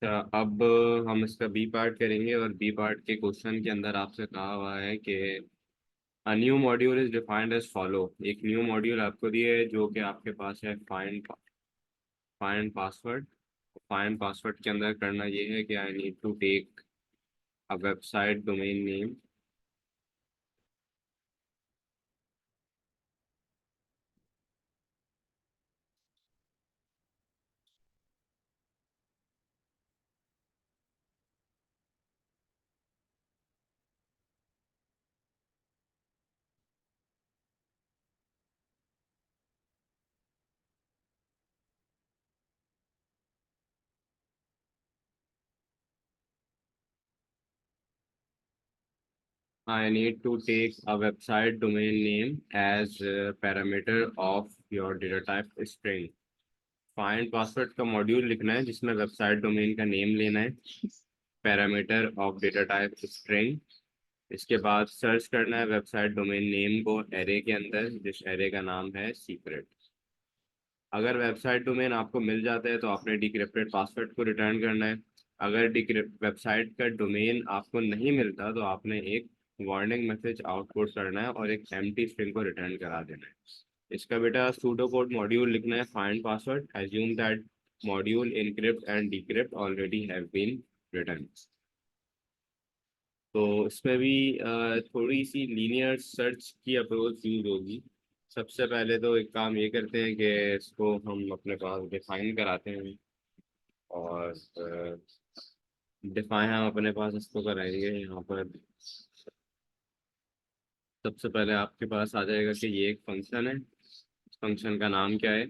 अब हम इसका बी पार्ट करेंगे और बी पार्ट के क्वेश्चन के अंदर आपसे कहा हुआ है कि a new module is defined as follow. एक न्यू मॉड्यूल आपको दिया है जो कि आपके पास है फाइंड पासवर्ड। फाइंड पासवर्ड के अंदर करना ये है कि I need to take a website domain name. I need to take a website domain name as a parameter of your data type string। Find password का मॉड्यूल लिखना है जिसमें वेबसाइट डोमेन का नेम लेना है, parameter of data type string. इसके बाद search करना है वेबसाइट डोमेन नेम को एरे के अंदर, जिस एरे का नाम है सीक्रेट। अगर वेबसाइट डोमेन आपको मिल जाता है तो आपने डिक्रिप्टेड पासवर्ड को रिटर्न करना है। अगर डिक्रिप्ट वेबसाइट का डोमेन आपको नहीं मिलता तो आपने एक वार्निंग मैसेज आउटपुट करना है और एक एम्प्टी स्ट्रिंग को रिटर्न करा देना है। इसका बेटा सूडो कोड मॉड्यूल लिखना है find password assume that module encrypt and decrypt already have been written. तो इसमें भी थोड़ी सी लीनियर सर्च की अप्रोच यूज होगी। सबसे पहले तो एक काम ये करते हैं कि इसको हम अपने पास डिफाइन कराते हैं और डिफाइन हम अपने पास इसको कराएंगे यहाँ पर। सबसे पहले आपके पास आ जाएगा कि ये एक फंक्शन है। फंक्शन का नाम क्या है?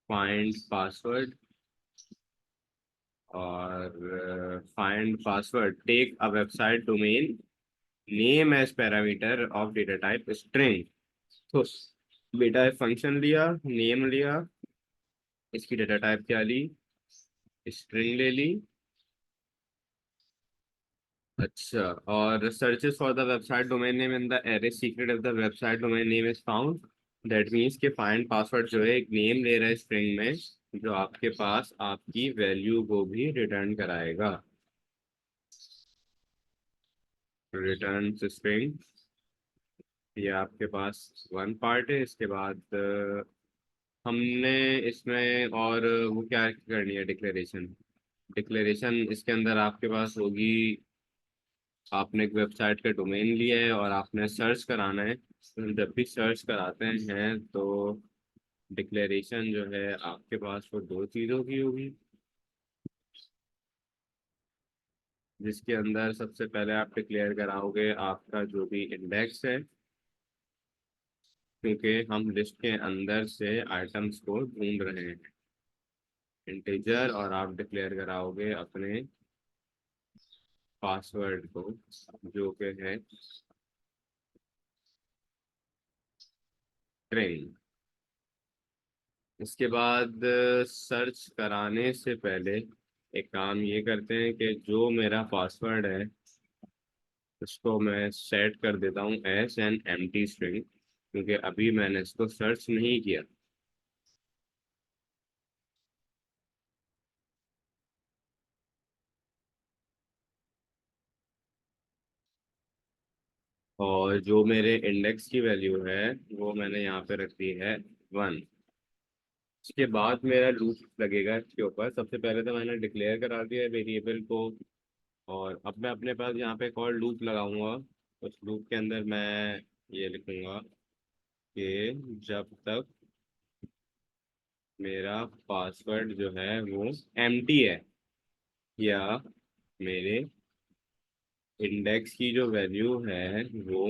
Find password. और find password take a website domain name as parameter of data type string. तो बेटा फंक्शन लिया, नेम लिया, इसकी डेटा टाइप क्या ली? स्ट्रिंग ले ली। अच्छा, और searches for the website domain name in the array secret if the website domain name is found. That means कि फाइंड पासवर्ड जो है एक नेम ले रहा है स्ट्रिंग में, जो आपके पास आपकी वैल्यू को भी रिटर्न कराएगा। रिटर्न स्ट्रिंग, ये आपके पास वन पार्ट है। इसके बाद हमने इसमें और वो क्या करनी है, डिक्लेरेशन। डिक्लेरेशन इसके अंदर आपके पास होगी, आपने एक वेबसाइट का डोमेन लिया है और आपने सर्च कराना है। तो जब भी सर्च कराते हैं तो डिक्लेरेशन जो है आपके पास वो दो चीज़ों की होगी, जिसके अंदर सबसे पहले आप डिक्लेयर कराओगे आपका जो भी इंडेक्स है, क्योंकि हम लिस्ट के अंदर से आइटम्स को ढूंढ रहे हैं, इंटीजर। और आप डिक्लेयर कराओगे अपने पासवर्ड को जो कि है स्ट्रिंग। इसके बाद सर्च कराने से पहले एक काम ये करते हैं कि जो मेरा पासवर्ड है उसको मैं सेट कर देता हूँ एज एन एम्प्टी स्ट्रिंग, क्योंकि अभी मैंने इसको सर्च नहीं किया। और जो मेरे इंडेक्स की वैल्यू है वो मैंने यहाँ पे रख दी है 1। इसके बाद मेरा लूप लगेगा इसके ऊपर। सबसे पहले तो मैंने डिक्लेयर करा दिया है वेरिएबल को, और अब मैं अपने पास यहाँ पे एक और लूप लगाऊंगा। उस लूप के अंदर मैं ये लिखूंगा कि जब तक मेरा पासवर्ड जो है वो एम्प्टी है, या मेरे इंडेक्स की जो वैल्यू है वो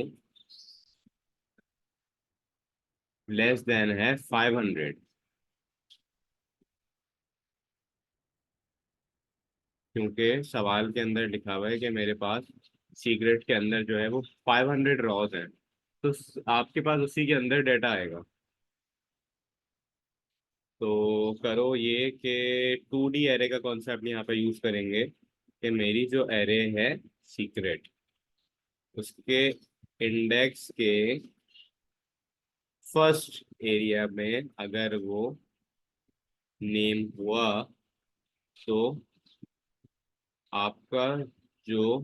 लेस देन है 500। क्योंकि सवाल के अंदर लिखा हुआ है कि मेरे पास सीक्रेट के अंदर जो है वो 500 रॉज हैं, तो आपके पास उसी के अंदर डाटा आएगा। तो करो ये कि 2D एरे का कॉन्सेप्ट यहाँ पे यूज करेंगे कि मेरी जो एरे है सीक्रेट, उसके इंडेक्स के फर्स्ट एरिया में अगर वो नेम हुआ तो आपका जो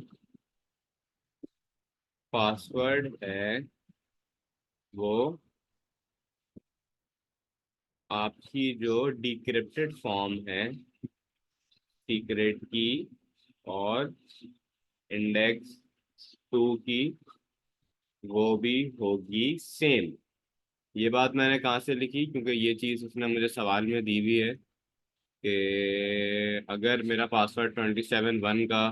पासवर्ड है वो आपकी जो डिक्रिप्टेड फॉर्म है सीक्रेट की और इंडेक्स 2 की वो भी होगी सेम। ये बात मैंने कहाँ से लिखी, क्योंकि ये चीज़ उसने मुझे सवाल में दी हुई है कि अगर मेरा पासवर्ड 27 1 का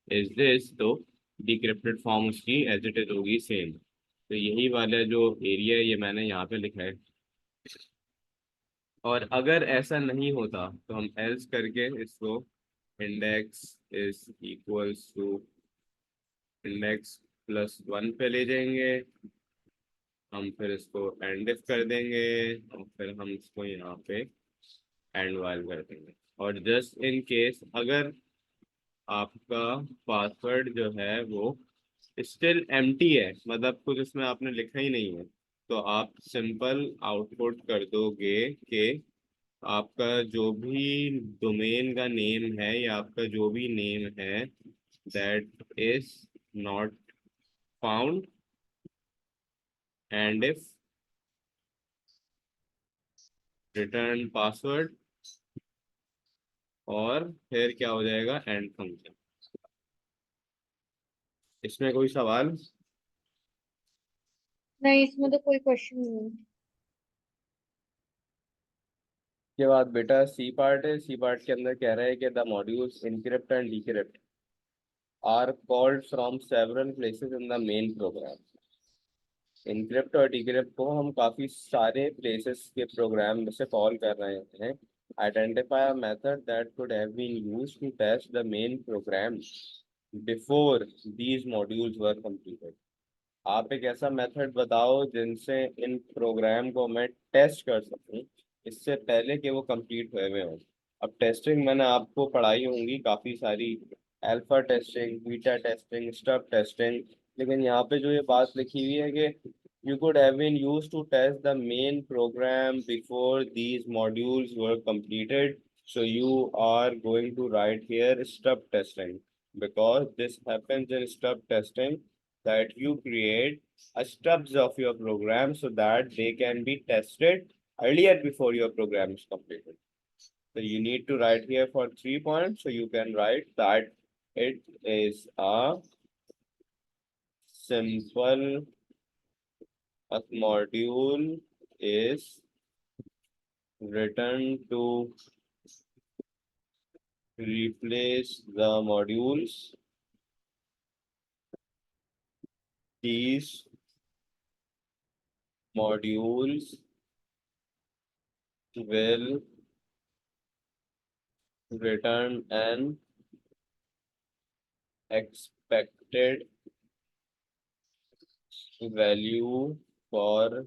इज दिस, तो डिक्रिप्टेड फॉर्म उसकी एज इट इज होगी सेम। तो यही वाला जो एरिया है ये मैंने यहाँ पे लिखा है। और अगर ऐसा नहीं होता तो हम एल्स करके इसको index is equals to index +1 पे ले जाएंगे। हम फिर इसको एंड इफ कर देंगे और फिर हम इसको यहाँ पे एंड वाइल कर देंगे। और जस्ट इन केस अगर आपका पासवर्ड जो है वो स्टिल एम्प्टी है, मतलब कुछ इसमें आपने लिखा ही नहीं है, तो आप सिंपल आउटपुट कर दोगे कि आपका जो भी डोमेन का नेम है या आपका जो भी नेम है that is not found and if return password, और फिर क्या हो जाएगा एंड फंक्शन। इसमें कोई सवाल? नहीं, इसमें तो कोई क्वेश्चन नहीं है। के बाद बेटा सी पार्ट है। सी पार्ट के अंदर कह रहा है कि the modules encrypt and decrypt are called from several places in the main program. Encrypt और डिक्रिप्ट को हम काफी सारे प्लेसेस के प्रोग्राम में से कॉल कर रहे हैं। Identify a method that could have been used to test the main program before these modules were completed. आप एक ऐसा मेथड बताओ जिनसे इन प्रोग्राम को मैं टेस्ट कर सकूं इससे पहले कि वो कंप्लीट हुए हुए हों। अब टेस्टिंग मैंने आपको पढ़ाई होंगी काफ़ी सारी, alpha testing, beta testing, stub testing. लेकिन यहाँ पे जो ये बात लिखी हुई है कि you could have been used to test the main program before these modules were completed, so you are going to write here stub testing, because this happens in stub testing that you create a stubs of your program so that they can be tested earlier before your program is completed. So you need to write here for 3 points. So you can write that it is a simple module is written to replace the modules. These modules will return an expected value for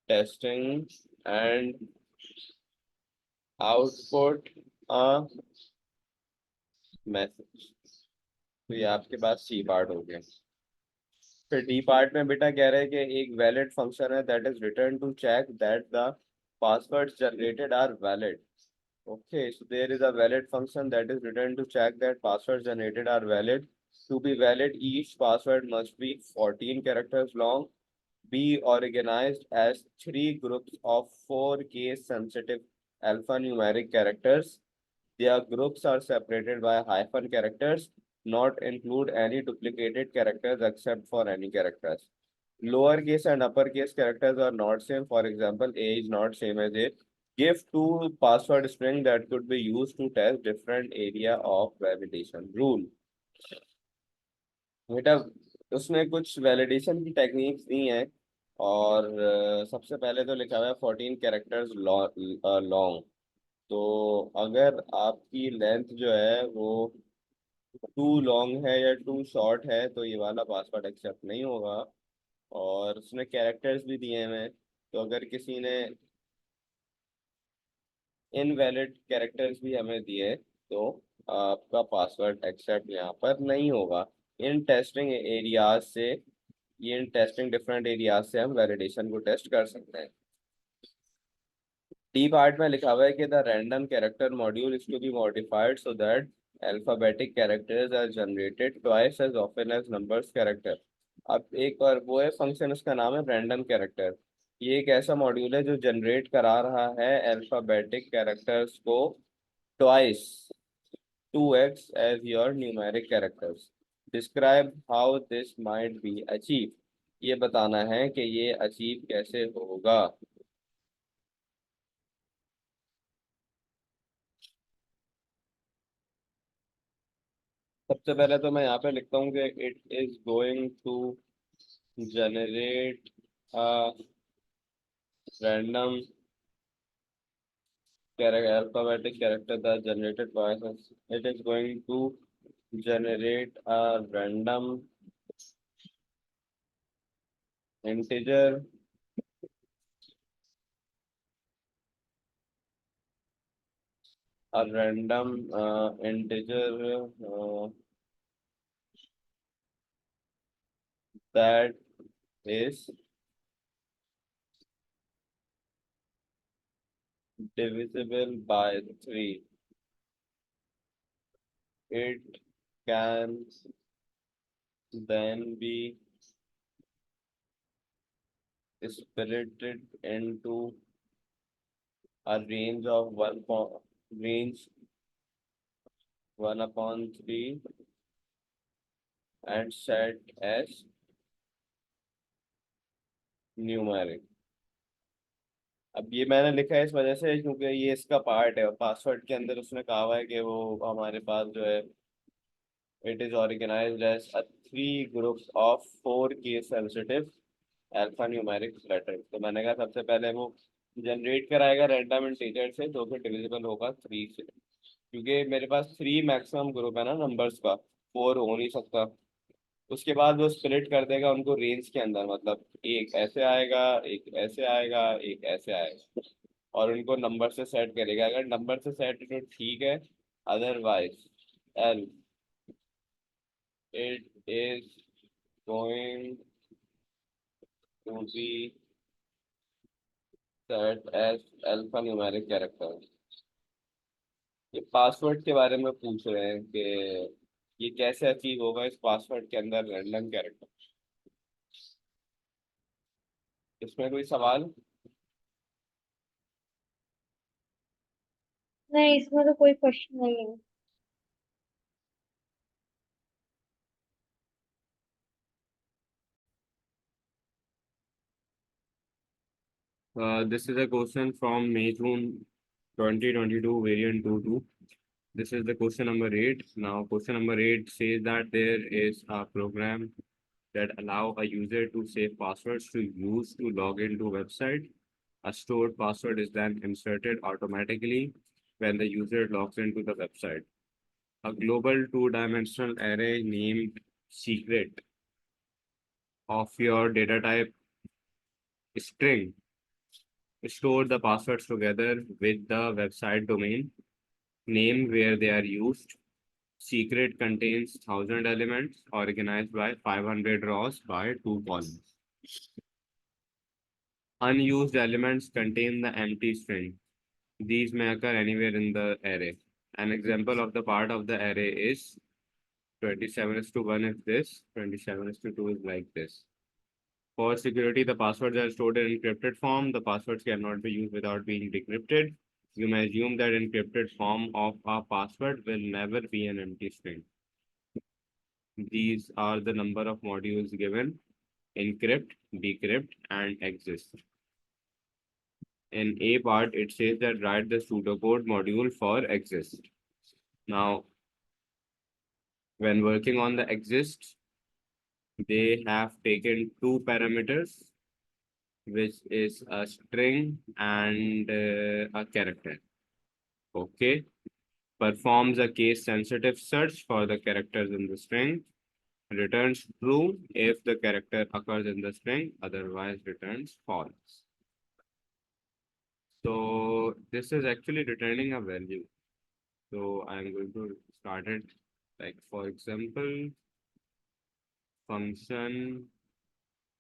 testing and output a message। तो ये आपके पास C part हो गया। फिर D part में बेटा कह रहे हैं कि एक वैलिड फंक्शन है that is written to check that the passwords generated are valid. Okay, so there is a valid function that is written to check that passwords generated are valid. To be valid, each password must be 14 characters long, be organized as three groups of 4 case sensitive alphanumeric characters. Their groups are separated by hyphen characters, not include any duplicated characters except for any characters. Lowercase and uppercase characters are not same. For example, A is not same as A. Give two password string that could be used to test different area of validation rule. बेटा उसमें कुछ validation की techniques दी हैं, और सबसे पहले तो लिखा हुआ है 14 कैरेक्टर्स लॉन्ग। तो अगर आपकी लेंथ जो है वो टू लॉन्ग है या टू शॉर्ट है तो ये वाला पासवर्ड एक्सेप्ट नहीं होगा। और उसने कैरेक्टर्स भी दिए हैं, तो अगर किसी ने इनवैलिड कैरेक्टर्स भी हमें दिए तो आपका पासवर्ड एक्सेप्ट यहाँ पर नहीं होगा। इन टेस्टिंग एरियाज से इन टेस्टिंग डिफरेंट एरियाज से हम वैलिडेशन को टेस्ट कर सकते हैं। डी पार्ट में लिखा हुआ है कि the random character module is to be modified so that alphabetic characters are generated twice as often as numbers character. अब एक और वो है फंक्शन, उसका नाम है रैंडम कैरेक्टर। ये एक ऐसा मॉड्यूल है जो जनरेट करा रहा है अल्फाबेटिक कैरेक्टर्स को twice, 2x as your numeric characters. Describe how this might be achieved. ये बताना है कि ये अचीव कैसे होगा। सबसे पहले तो मैं यहाँ पे लिखता हूँ कि it is going to generate a random alphabetic character that generated by us. It is going to generate integer integer that is divisible by 3. It can then be split into a range of range 1 upon 3 and set as numeric। अब ये मैंने लिखा है इस वजह से क्योंकि ये इसका पार्ट है, पासवर्ड के अंदर उसने कहा हुआ है कि वो हमारे पास जो है it is organized as a 3 groups of 4 case sensitive alphanumeric letter. तो मैंने कहा सबसे पहले वो जनरेट कराएगा रैंडम इंटीजर से जो कि डिविजिबल होगा 3 से, क्योंकि मेरे पास 3 मैक्सिमम ग्रुप है ना नंबर्स का, 4 हो नहीं सकता। उसके बाद वो स्प्लिट कर देगा उनको रेंज के अंदर, मतलब एक ऐसे आएगा, एक ऐसे आएगा, एक ऐसे आएगा, और उनको नंबर से सेट करेगा। अगर नंबर से सेट तो ठीक है, otherwise else it is going to be set as alphanumeric character. ये पासवर्ड के बारे में पूछ रहे हैं कि ये कैसे अचीव होगा इस पासवर्ड के अंदर रैंडम कैरेक्टर। इसमें कोई सवाल? नहीं, इसमें तो कोई क्वेश्चन नहीं है। This is a question from May June 2022 variant 22. This is the question number 8. Now question number 8 says that there is a program that allow a user to save passwords to use to log into website. A stored password is then inserted automatically when the user logs into the website. A global two-dimensional array named secret of your data type string store the passwords together with the website domain name where they are used. Secret contains 1,000 elements organized by 500 rows by 2 columns. Unused elements contain the empty string. These may occur anywhere in the array. An example of the part of the array is 27:1 is this, 27:2 is like this. For security, the passwords are stored in encrypted form. The passwords cannot be used without being decrypted. You may assume that encrypted form of a password will never be an empty string. These are the number of modules given: encrypt, decrypt, and exist. In A part, it says that write the pseudocode module for exist. Now, when working on the exist, they have taken 2 parameters, which is a string and a character. Okay. Performs a case sensitive search for the characters in the string. Returns true if the character occurs in the string, otherwise returns false. So this is actually returning a value. So I'm going to start it, like for example, function,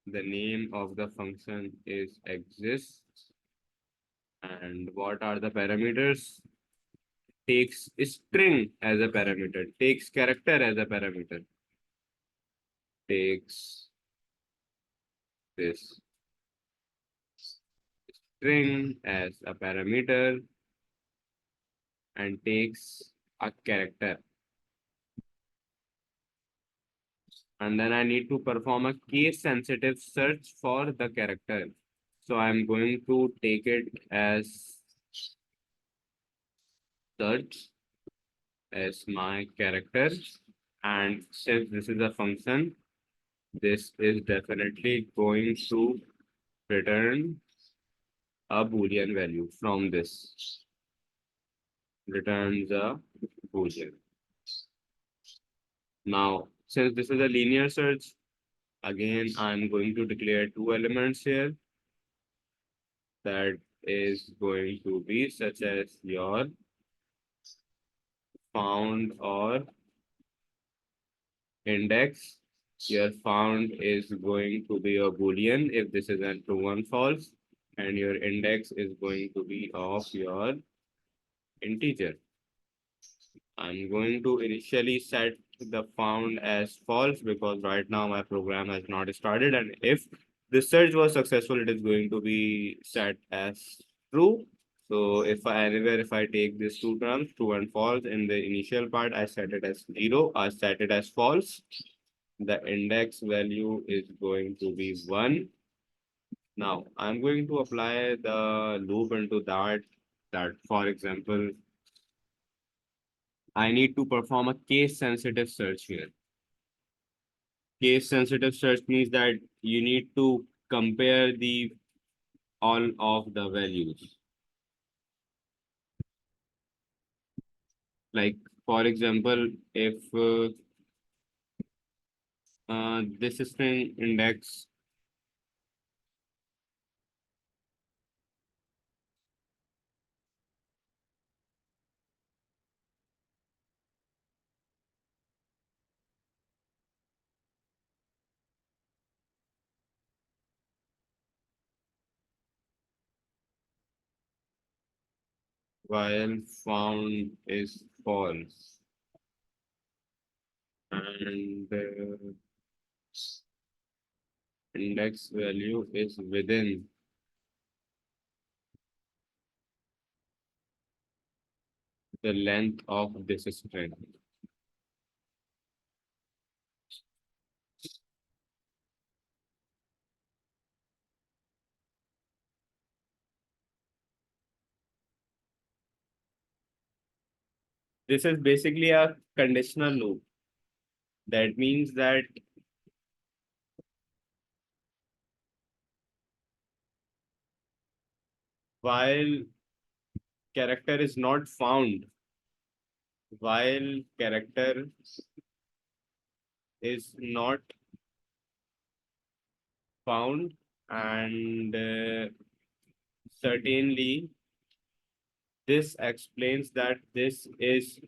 the name of the function is exists, And what are the parameters? Takes string as a parameter, takes character as a parameter, takes this string as a parameter and takes a character. And then I need to perform a case sensitive search for the character. So I'm going to take it as search as my character. And since this is a function, this is definitely going to return a Boolean value from this. Returns a Boolean. Now, since this is a linear search, again, I'm going to declare two elements here. That is going to be such as your found or index. Your found is going to be a Boolean if this is a true and false, and your index is going to be of your integer. I'm going to initially set the found as false because right now my program has not started, and if the search was successful, it is going to be set as true. So if I take these two terms, true and false, in the initial part, I set it as 0, I set it as false. The index value is going to be 1. Now I'm going to apply the loop into that for example, I need to perform a case sensitive search here. Case sensitive search means that you need to compare the all of the values. Like for example, if this string index while found is false and index value is within the length of this string. This is basically a conditional loop. That means that while character is not found, while character is not found, and certainly this explains that this is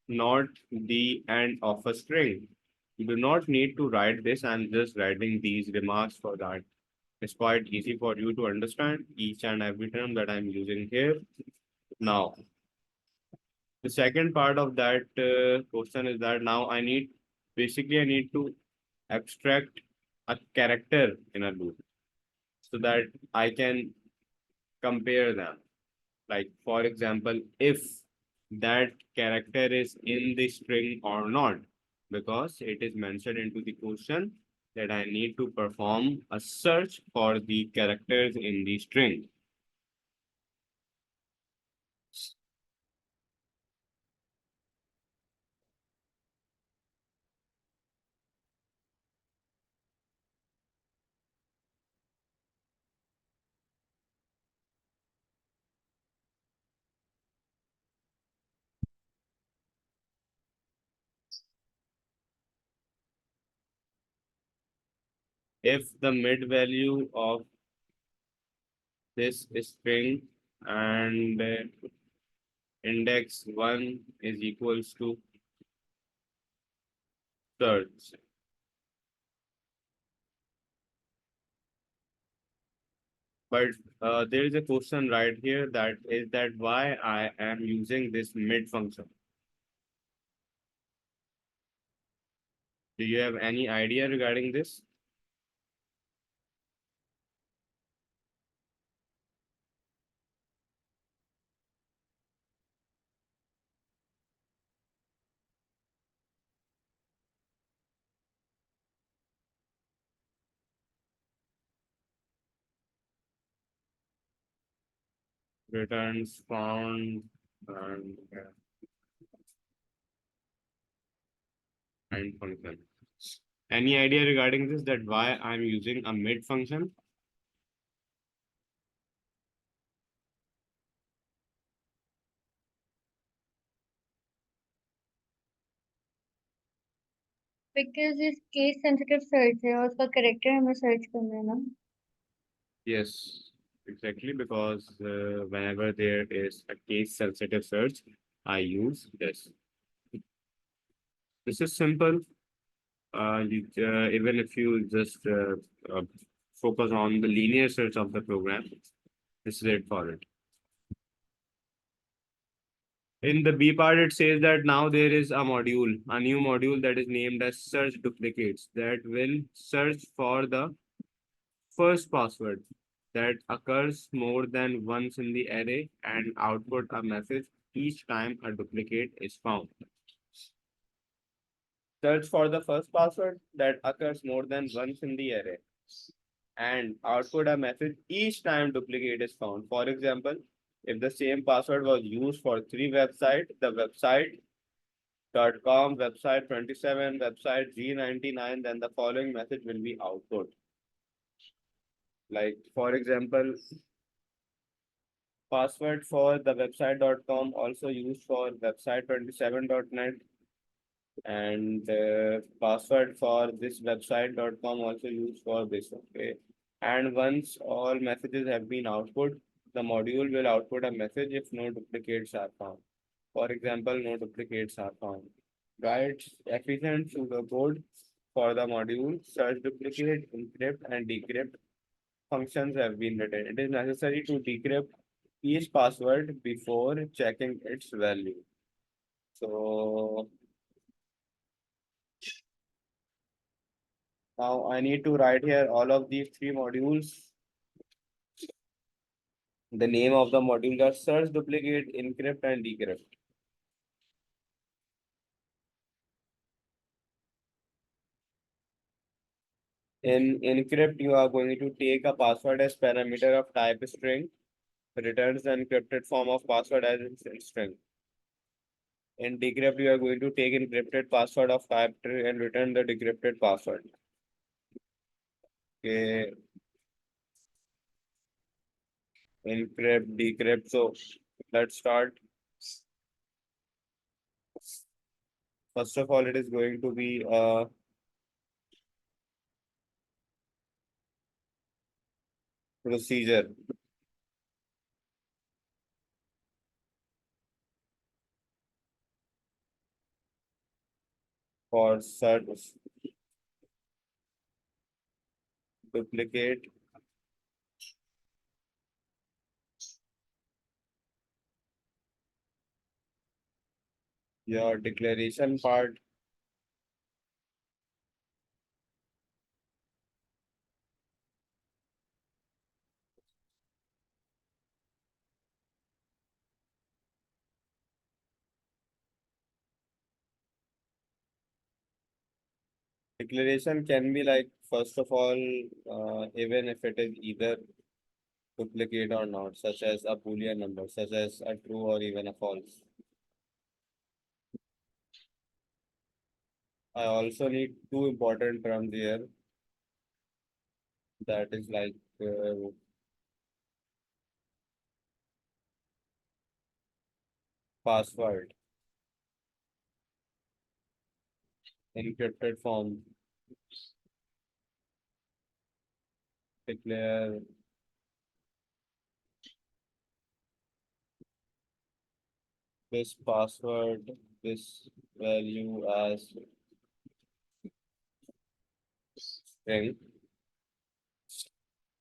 not the end of a string. You do not need to write this. I'm just writing these remarks for that. It's quite easy for you to understand each and every term that I'm using here. Now, the second part of that question is that now I need to abstract a character in a loop so that I can compare them. Like, for example, if that character is in the string or not, because it is mentioned into the question that I need to perform a search for the characters in the string. If the mid value of this string and index 1 is equals to search, But there is a question right here that is that why I am using this mid function. Do you have any idea regarding this? Returns found and find function. Any idea regarding this that why I'm using a mid function? Because इस case sensitive search है और उसका character हमें search करना है ना. Yes, exactly, because whenever there is a case sensitive search, I use this. This is simple. Even if you just uh, focus on the linear search of the program, this is it for it. In the B part, it says that now there is a new module that is named as search duplicates that will search for the first password that occurs more than once in the array and output a message each time a duplicate is found. Search for the first password that occurs more than once in the array and output a message each time duplicate is found. For example, if the same password was used for three websites, the website.com, website 27, website G99, then the following message will be output. Like, for example, password for the website.com also used for website27.net and password for this website.com also used for this. Okay. And once all messages have been output, the module will output a message if no duplicates are found. For example, no duplicates are found. Write efficient pseudocode for the module, search duplicate, encrypt, and decrypt functions have been written. It is necessary to decrypt each password before checking its value. So now I need to write here all of these three modules. The name of the module are search, duplicate, encrypt, and decrypt. In encrypt, you are going to take a password as parameter of type string, returns the encrypted form of password as its string. In decrypt, you are going to take encrypted password of type string and return the decrypted password. Okay, encrypt, decrypt. So let's start. First of all, it is going to be a procedure for search, duplicate, your declaration part. Declaration can be like, first of all, even if it is either duplicate or not, such as a Boolean number, such as a true or even a false. I also need two important terms here. That is like password, encrypted form, declare this password, this value as string,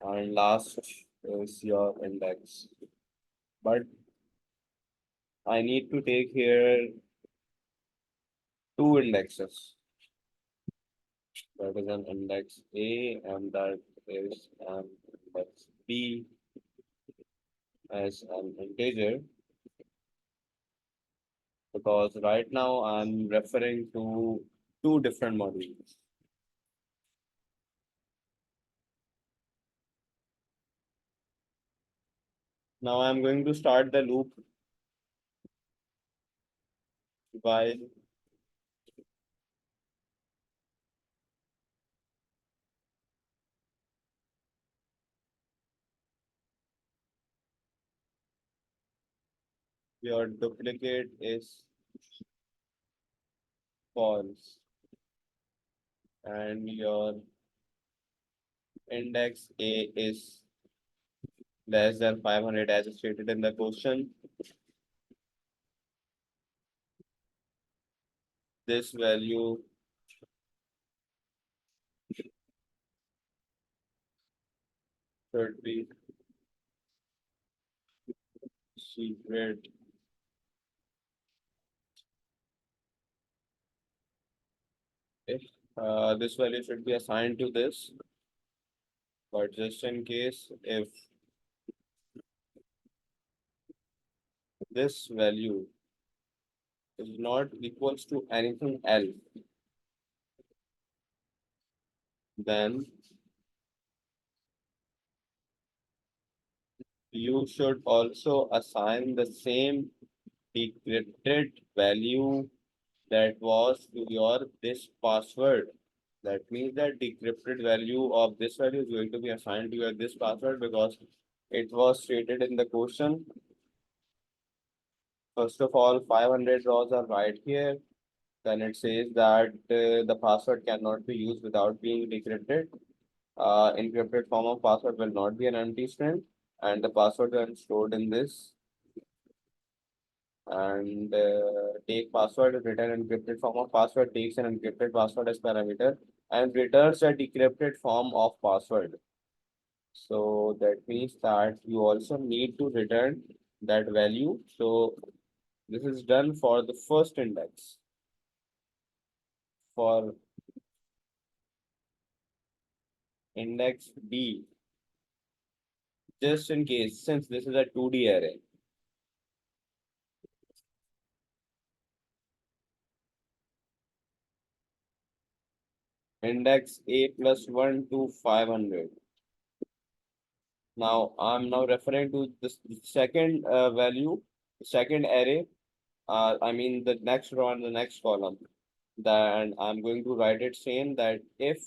and last is your index. But I need to take here two indexes. That is an index A and that is an index B as an integer, because right now I'm referring to two different modules. Now I'm going to start the loop while your duplicate is false and your index A is less than 500 as stated in the question. This value should be secret. If this value should be assigned to this, but just in case, if this value is not equals to anything else, then you should also assign the same decrypted value that was to your this password. That means that decrypted value of this value is going to be assigned to your this password because it was stated in the question. First of all, 500 rows are right here. Then it says that the password cannot be used without being decrypted. Encrypted form of password will not be an empty string, and the password is stored in this. And take password return encrypted form of password takes an encrypted password as parameter and returns a decrypted form of password. So that means that you also need to return that value. So this is done for the first index. For index B, just in case, since this is a 2D array, index A plus 1 to 500. Now I'm now referring to this second value, second array. I mean the next row and the next column. Then I'm going to write it same that if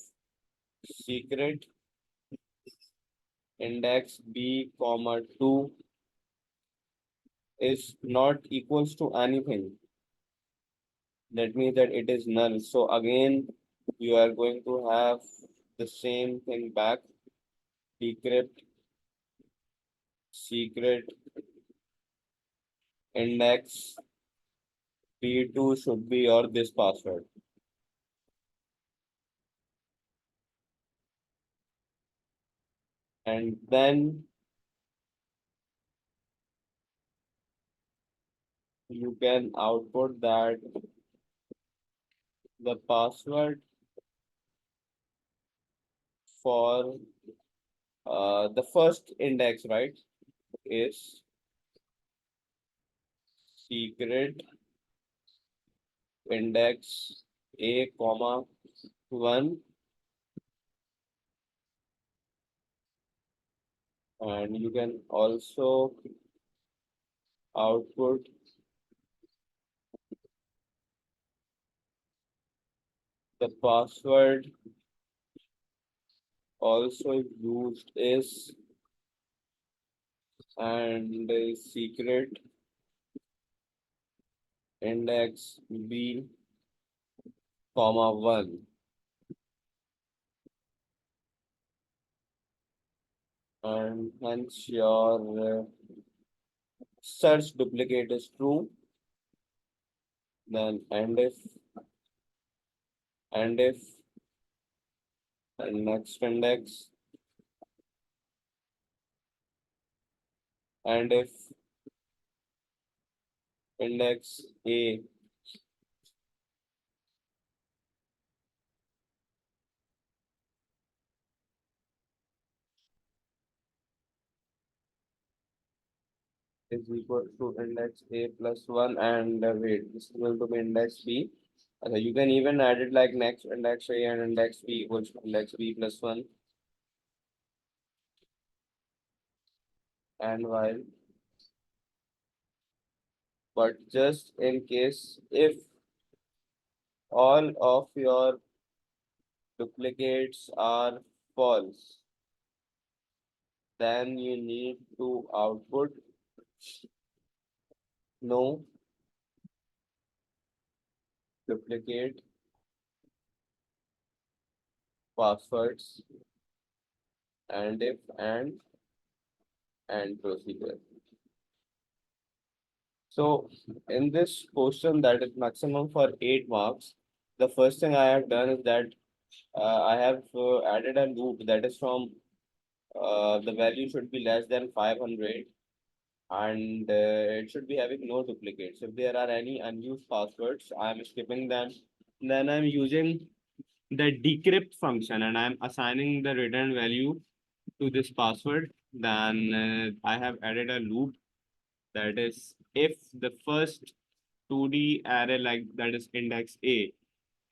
secret index B comma 2 is not equals to anything, that means that it is null. So again, you are going to have the same thing back. Decrypt secret index B2 should be your this password. And then you can output that the password for the first index, right, is secret index A comma 1, and you can also output the password also used is and the secret index B comma 1, and hence your search duplicate is true. Then and if and next index And if index A is equal to index A plus 1, and wait, this is going to be index B. You can even add it like next index A and index B equals to index B plus 1. And while, but just in case, if all of your duplicates are false, then you need to output no duplicate passwords and if and procedure. So in this question that is maximum for 8 marks, the first thing I have done is that I have added a loop that is from the value should be less than 500, and it should be having no duplicates. If there are any unused passwords, I am skipping them. Then I'm using the decrypt function and I'm assigning the return value to this password. Then I have added a loop that is if the first 2D array like that is index A.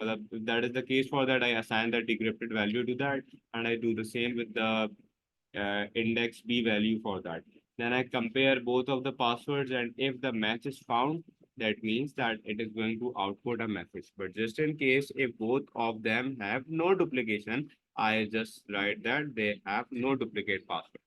If that is the case for that, I assign the decrypted value to that, and I do the same with the index B value for that. Then I compare both of the passwords, and if the match is found, that means that it is going to output a message. But just in case if both of them have no duplication, I just write that they have no duplicate password.